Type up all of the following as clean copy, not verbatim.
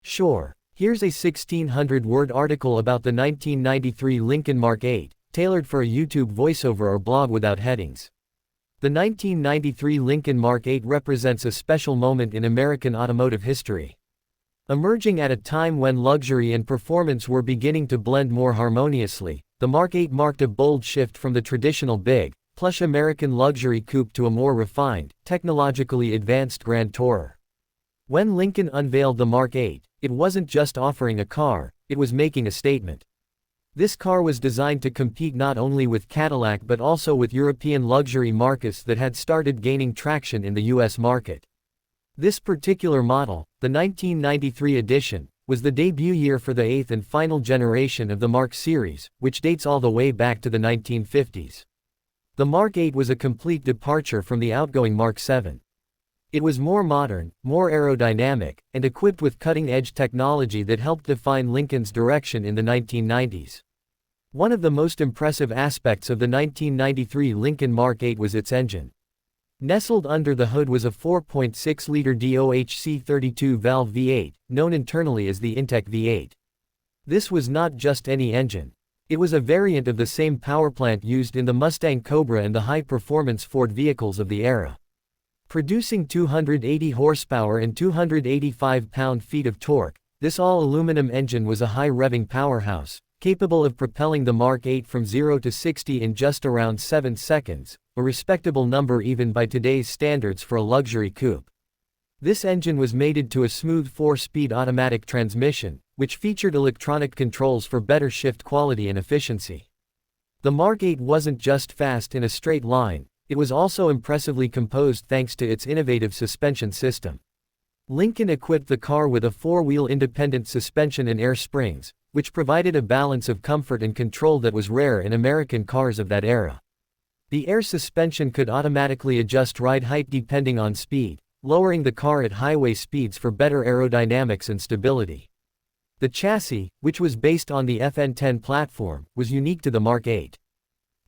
Sure. Here's a 1,600-word article about the 1993 Lincoln Mark VIII, tailored for a YouTube voiceover or blog without headings. The 1993 Lincoln Mark VIII represents a special moment in American automotive history. Emerging at a time when luxury and performance were beginning to blend more harmoniously, the Mark VIII marked a bold shift from the traditional big, plush American luxury coupe to a more refined, technologically advanced Grand Tourer. When Lincoln unveiled the Mark VIII, it wasn't just offering a car, it was making a statement. This car was designed to compete not only with Cadillac but also with European luxury marques that had started gaining traction in the US market. This particular model, the 1993 edition, was the debut year for the eighth and final generation of the Mark series, which dates all the way back to the 1950s. The Mark VIII was a complete departure from the outgoing Mark VII. It was more modern, more aerodynamic, and equipped with cutting-edge technology that helped define Lincoln's direction in the 1990s. One of the most impressive aspects of the 1993 Lincoln Mark VIII was its engine. Nestled under the hood was a 4.6-liter DOHC 32-valve V8, known internally as the Intech V8. This was not just any engine. It was a variant of the same powerplant used in the Mustang Cobra and the high-performance Ford vehicles of the era. Producing 280 horsepower and 285 pound-feet of torque, this all-aluminum engine was a high-revving powerhouse, capable of propelling the Mark VIII from 0 to 60 in just around 7 seconds, a respectable number even by today's standards for a luxury coupe. This engine was mated to a smooth 4-speed automatic transmission, which featured electronic controls for better shift quality and efficiency. The Mark VIII wasn't just fast in a straight line, it was also impressively composed thanks to its innovative suspension system. Lincoln equipped the car with a 4-wheel independent suspension and air springs, which provided a balance of comfort and control that was rare in American cars of that era. The air suspension could automatically adjust ride height depending on speed, lowering the car at highway speeds for better aerodynamics and stability. The chassis, which was based on the FN10 platform, was unique to the Mark VIII.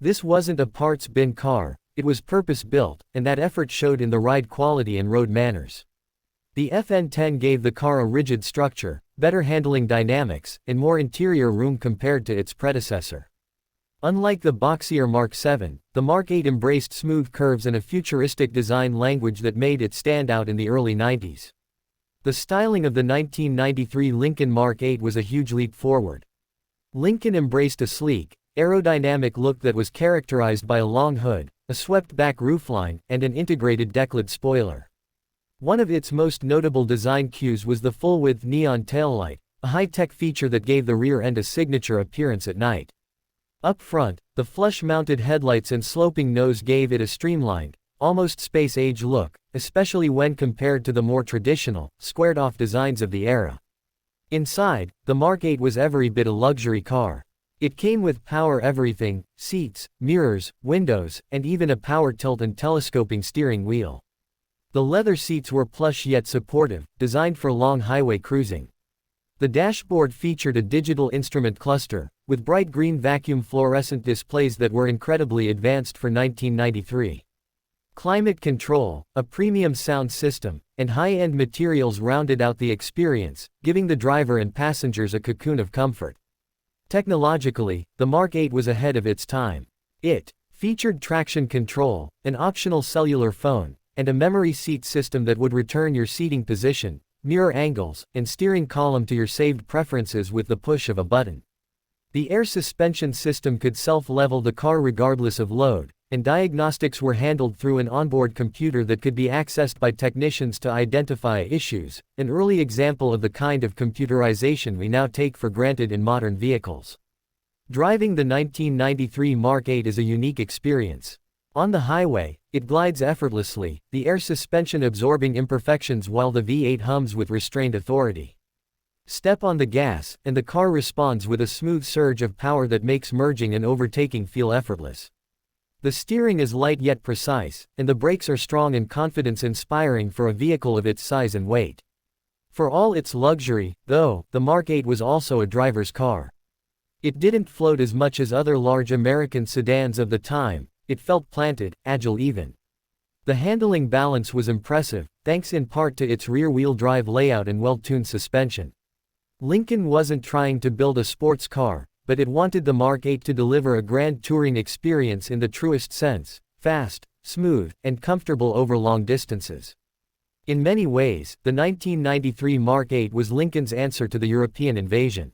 This wasn't a parts bin car, it was purpose-built, and that effort showed in the ride quality and road manners. The FN10 gave the car a rigid structure, better handling dynamics, and more interior room compared to its predecessor. Unlike the boxier Mark VII, the Mark VIII embraced smooth curves and a futuristic design language that made it stand out in the early 90s. The styling of the 1993 Lincoln Mark VIII was a huge leap forward. Lincoln embraced a sleek, aerodynamic look that was characterized by a long hood, a swept-back roofline, and an integrated decklid spoiler. One of its most notable design cues was the full-width neon taillight, a high-tech feature that gave the rear end a signature appearance at night. Up front, the flush-mounted headlights and sloping nose gave it a streamlined, almost space-age look, especially when compared to the more traditional, squared-off designs of the era. Inside, the Mark VIII was every bit a luxury car. It came with power everything, seats, mirrors, windows, and even a power tilt and telescoping steering wheel. The leather seats were plush yet supportive, designed for long highway cruising. The dashboard featured a digital instrument cluster, with bright green vacuum fluorescent displays that were incredibly advanced for 1993. Climate control, a premium sound system, and high-end materials rounded out the experience, giving the driver and passengers a cocoon of comfort. Technologically, the Mark VIII was ahead of its time. It featured traction control, an optional cellular phone, and a memory seat system that would return your seating position, mirror angles, and steering column to your saved preferences with the push of a button. The air suspension system could self-level the car regardless of load, and diagnostics were handled through an onboard computer that could be accessed by technicians to identify issues, an early example of the kind of computerization we now take for granted in modern vehicles. Driving the 1993 Mark VIII is a unique experience. On the highway, it glides effortlessly, the air suspension absorbing imperfections while the V8 hums with restrained authority. Step on the gas, and the car responds with a smooth surge of power that makes merging and overtaking feel effortless. The steering is light yet precise, and the brakes are strong and confidence-inspiring for a vehicle of its size and weight. For all its luxury, though, the Mark VIII was also a driver's car. It didn't float as much as other large American sedans of the time, it felt planted, agile even. The handling balance was impressive, thanks in part to its rear-wheel drive layout and well-tuned suspension. Lincoln wasn't trying to build a sports car, but it wanted the Mark VIII to deliver a grand touring experience in the truest sense: fast, smooth, and comfortable over long distances. In many ways, the 1993 Mark VIII was Lincoln's answer to the European invasion.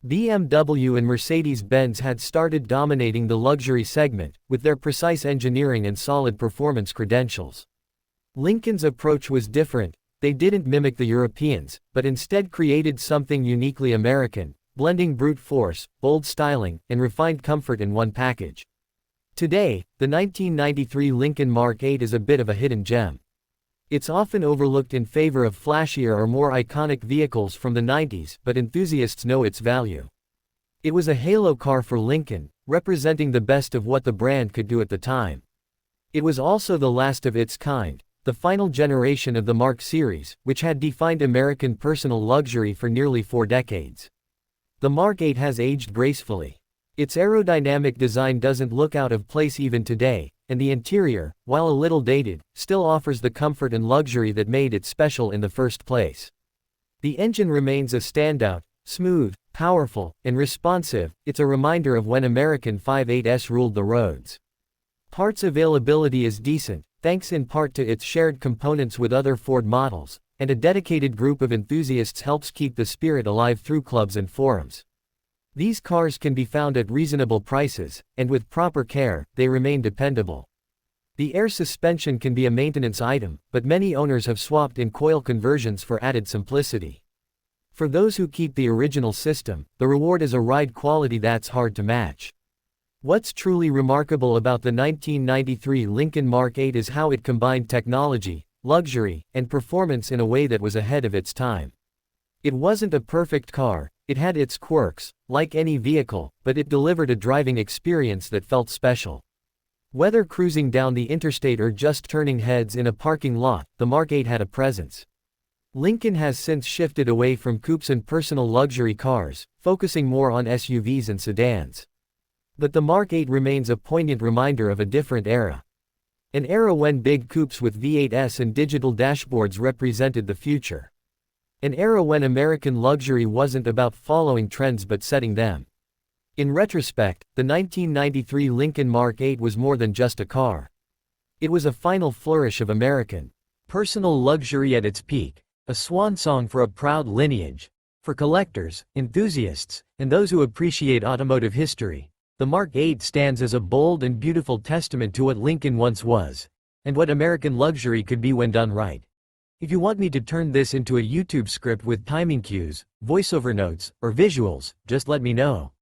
BMW and Mercedes-Benz had started dominating the luxury segment, with their precise engineering and solid performance credentials. Lincoln's approach was different. They didn't mimic the Europeans, but instead created something uniquely American, blending brute force, bold styling, and refined comfort in one package. Today, the 1993 Lincoln Mark VIII is a bit of a hidden gem. It's often overlooked in favor of flashier or more iconic vehicles from the 90s, but enthusiasts know its value. It was a halo car for Lincoln, representing the best of what the brand could do at the time. It was also the last of its kind, the final generation of the Mark series, which had defined American personal luxury for nearly 4 decades. The Mark VIII has aged gracefully. Its aerodynamic design doesn't look out of place even today, and the interior, while a little dated, still offers the comfort and luxury that made it special in the first place. The engine remains a standout: smooth, powerful, and responsive. It's a reminder of when American 5.8s ruled the roads. Parts availability is decent, thanks in part to its shared components with other Ford models, and a dedicated group of enthusiasts helps keep the spirit alive through clubs and forums. These cars can be found at reasonable prices, and with proper care, they remain dependable. The air suspension can be a maintenance item, but many owners have swapped in coil conversions for added simplicity. For those who keep the original system, the reward is a ride quality that's hard to match. What's truly remarkable about the 1993 Lincoln Mark VIII is how it combined technology, luxury, and performance in a way that was ahead of its time. It wasn't a perfect car. It had its quirks, like any vehicle, but it delivered a driving experience that felt special. Whether cruising down the interstate or just turning heads in a parking lot, the Mark VIII had a presence. Lincoln has since shifted away from coupes and personal luxury cars, focusing more on SUVs and sedans. But the Mark VIII remains a poignant reminder of a different era. An era when big coupes with V8s and digital dashboards represented the future. An era when American luxury wasn't about following trends but setting them. In retrospect, the 1993 Lincoln Mark VIII was more than just a car. It was a final flourish of American personal luxury at its peak, a swan song for a proud lineage. For collectors, enthusiasts, and those who appreciate automotive history, the Mark VIII stands as a bold and beautiful testament to what Lincoln once was, and what American luxury could be when done right. If you want me to turn this into a YouTube script with timing cues, voiceover notes, or visuals, just let me know.